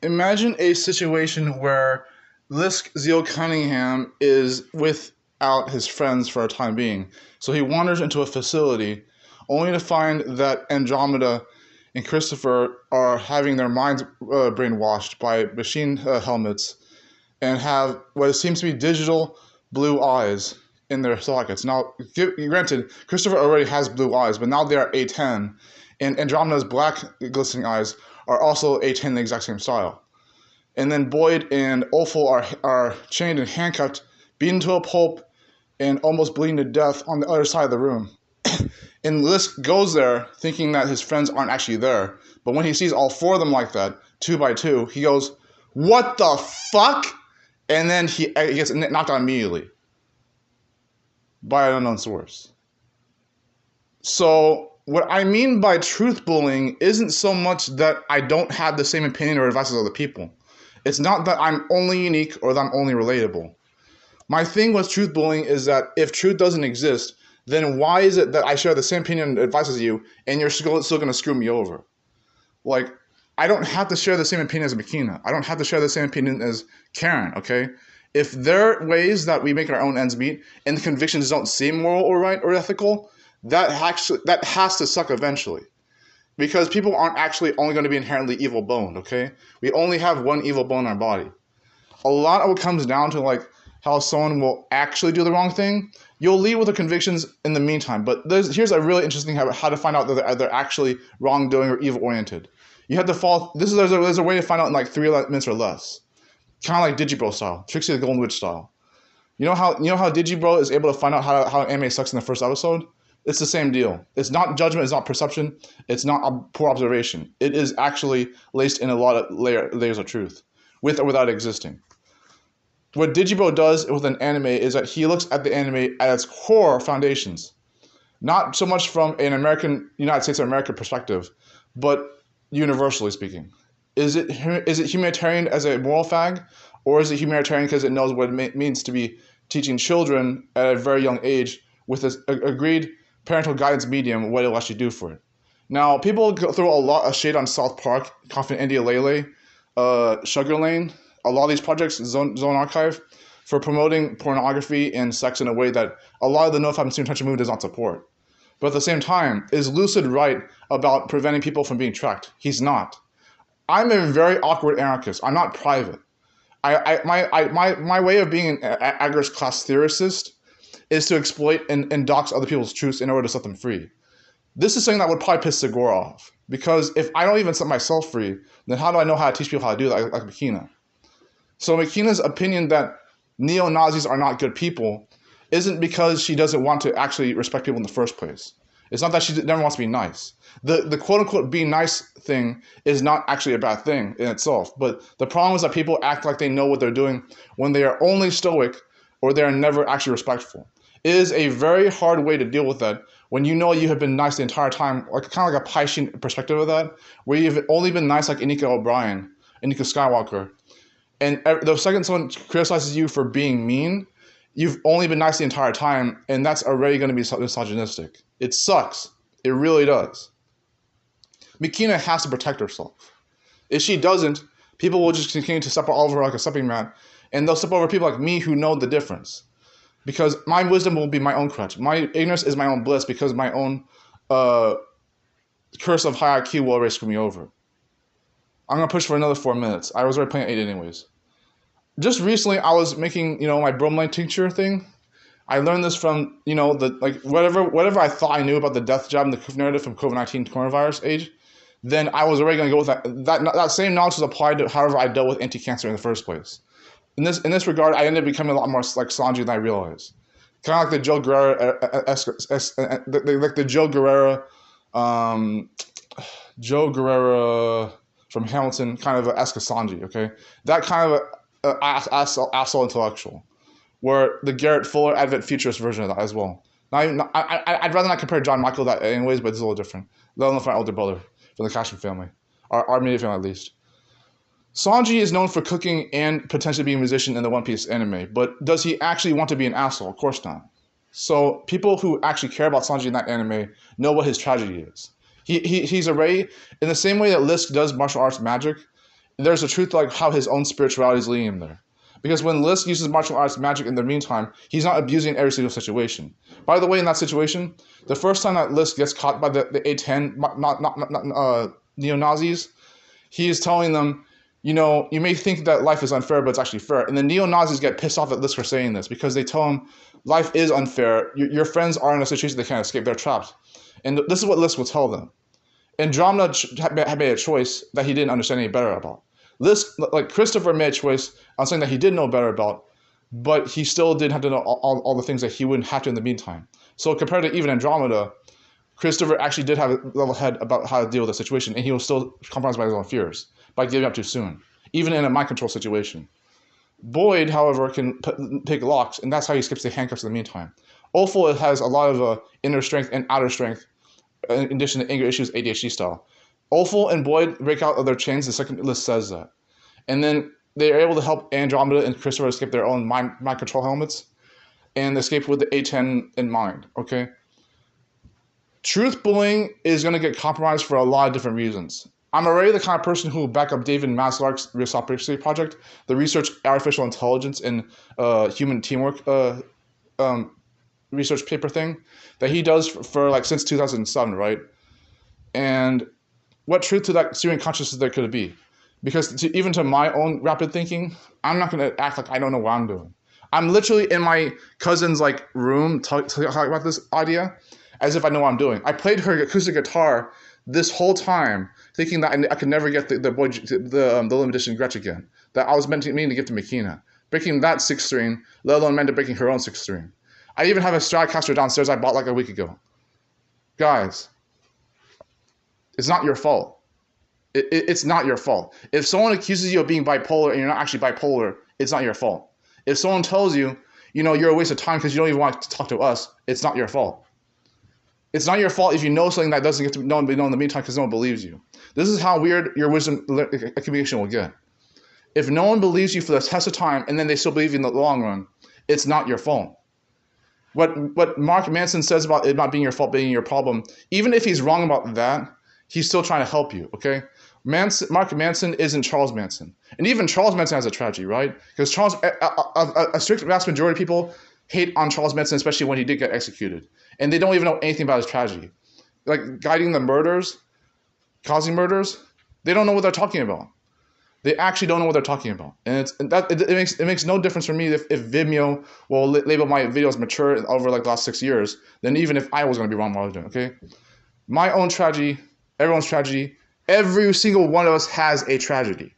Imagine a situation where Lisk Zeal Cunningham is without his friends for a time being. So he wanders into a facility only to find that Andromeda and Christopher are having their minds brainwashed by machine helmets and have what seems to be digital blue eyes in their sockets. Now, granted, Christopher already has blue eyes, but now they are A10, and Andromeda's black glistening eyes are also A10 the exact same style. And then Boyd and Opal are chained and handcuffed, beaten to a pulp, and almost bleeding to death on the other side of the room. And Lisk goes there thinking that his friends aren't actually there. But when he sees all four of them like that, two by two, he goes, "What the fuck?" And then he gets knocked out immediately by an unknown source. So what I mean by truth bullying isn't so much that I don't have the same opinion or advice as other people. It's not that I'm only unique or that I'm only relatable. My thing with truth bullying is that if truth doesn't exist, then why is it that I share the same opinion and advice as you and you're still going to screw me over? Like, I don't have to share the same opinion as Makina. I don't have to share the same opinion as Karen, okay? If there are ways that we make our own ends meet and the convictions don't seem moral or right or ethical, that has to suck eventually. Because people aren't actually only going to be inherently evil boned, okay? We only have one evil bone in our body. A lot of it comes down to like how someone will actually do the wrong thing. You'll lead with the convictions in the meantime, but here's a really interesting habit, how to find out that they're actually wrongdoing or evil oriented. You have to follow. There's a way to find out in like 3 minutes or less, kind of like Digibro style, Trixie the Golden Witch style. You know how Digibro is able to find out how an anime sucks in the first episode? It's the same deal. It's not judgment, it's not perception, it's not poor observation. It is actually laced in a lot of layers of truth, with or without existing. What Digibro does with an anime is that he looks at the anime at its core foundations. Not so much from an United States of America perspective, but universally speaking. Is it humanitarian as a moral fag, or is it humanitarian because it knows what it means to be teaching children at a very young age with this agreed parental guidance medium what it'll actually do for it? Now, people throw a lot of shade on South Park, Coffin India Lele, Sugar Lane, a lot of these projects, Zone Archive, for promoting pornography and sex in a way that a lot of the NoFap student touch movement does not support. But at the same time, is Lucid right about preventing people from being tracked? He's not. I'm a very awkward anarchist. I'm not private. My way of being an agarist class theorist is to exploit and dox other people's truths in order to set them free. This is something that would probably piss Segura off. Because if I don't even set myself free, then how do I know how to teach people how to do that, like Makina? So Makina's opinion that Neo Nazis are not good people isn't because she doesn't want to actually respect people in the first place. It's not that she never wants to be nice. The quote-unquote be nice thing is not actually a bad thing in itself. But the problem is that people act like they know what they're doing when they are only stoic or they are never actually respectful. It is a very hard way to deal with that when you know you have been nice the entire time, like kind of like a Piscean perspective of that, where you've only been nice like Anika O'Brien, Anika Skywalker. And the second someone criticizes you for being mean, you've only been nice the entire time, and that's already going to be misogynistic. It sucks. It really does. Makina has to protect herself. If she doesn't, people will just continue to step all over her like a stepping mat, and they'll step over people like me who know the difference. Because my wisdom will be my own crutch. My ignorance is my own bliss because my own curse of high IQ will already screw me over. I'm going to push for another 4 minutes. I was already playing 8 anyways. Just recently, I was making, my bromelain tincture thing. I learned this from, whatever I thought I knew about the death jab and the narrative from COVID-19 coronavirus age, then I was already going to go with that. That same knowledge was applied to however I dealt with anti-cancer in the first place. In this regard, I ended up becoming a lot more like Sanji than I realized. Kind of like the Joe Guerrero, like the Joe Guerrero from Hamilton, kind of esque Sanji, okay? That kind of asshole intellectual, where the Garrett Fuller Advent Futurist version of that as well. I'd rather not compare John Michael to that anyways, but it's a little different. Let alone for my older brother, from the Cashman family, our immediate family at least. Sanji is known for cooking and potentially being a musician in the One Piece anime, but does he actually want to be an asshole? Of course not. So people who actually care about Sanji in that anime know what his tragedy is. He's already, in the same way that Lisk does martial arts magic, There's a truth to like how his own spirituality is leading him there. Because when Lisk uses martial arts magic in the meantime, he's not abusing every single situation. By the way, in that situation, the first time that Lisk gets caught by the A10 Neo Nazis, he is telling them, you know, you may think that life is unfair, but it's actually fair. And the Neo Nazis get pissed off at Lisk for saying this because they tell him life is unfair. Your friends are in a situation they can't escape. They're trapped. And this is what Lisk will tell them. Andromeda had made a choice that he didn't understand any better about. Lisk, like Christopher, made a choice on something that he did know better about, but he still didn't have to know all the things that he wouldn't have to in the meantime. So compared to even Andromeda, Christopher actually did have a level head about how to deal with the situation, and he was still compromised by his own fears by giving up too soon, even in a mind control situation. Boyd, however, can pick locks, and that's how he escapes the handcuffs in the meantime. Opal has a lot of inner strength and outer strength, in addition to anger issues, ADHD style. Opal and Boyd break out of their chains, the second Lisk says that. And then they are able to help Andromeda and Christopher escape their own mind control helmets and escape with the A10 in mind, okay? Truth bullying is going to get compromised for a lot of different reasons. I'm already the kind of person who will back up David Maslark's Real Project, the research artificial intelligence and human teamwork research paper thing that he does for like since 2007, right? And what truth to that steering consciousness there could it be? Because even to my own rapid thinking, I'm not going to act like I don't know what I'm doing. I'm literally in my cousin's like room talking about this idea as if I know what I'm doing. I played her acoustic guitar this whole time, thinking that I could never get the limited edition Gretsch again. That I was meaning to give to Makina, breaking that 6th string, let alone meant to breaking her own 6th string. I even have a Stratocaster downstairs I bought like a week ago. Guys, it's not your fault. It's not your fault. If someone accuses you of being bipolar and you're not actually bipolar, it's not your fault. If someone tells you, you know, you're a waste of time because you don't even want to talk to us, it's not your fault. It's not your fault if you know something that doesn't get to be known in the meantime because no one believes you. This is how weird your wisdom communication will get. If no one believes you for the test of time and then they still believe you in the long run, it's not your fault. What Mark Manson says about it not being your fault, being your problem, even if he's wrong about that, he's still trying to help you, okay? Mark Manson isn't Charles Manson. And even Charles Manson has a tragedy, right? Because a strict vast majority of people hate on Charles Manson, especially when he did get executed. And they don't even know anything about his tragedy. Like guiding the murders, causing murders, they don't know what they're talking about. They actually don't know what they're talking about. And it makes no difference for me if Vimeo will label my videos mature over like the last 6 years, than even if I was going to be wrong while I was doing it, okay? My own tragedy, everyone's tragedy, every single one of us has a tragedy.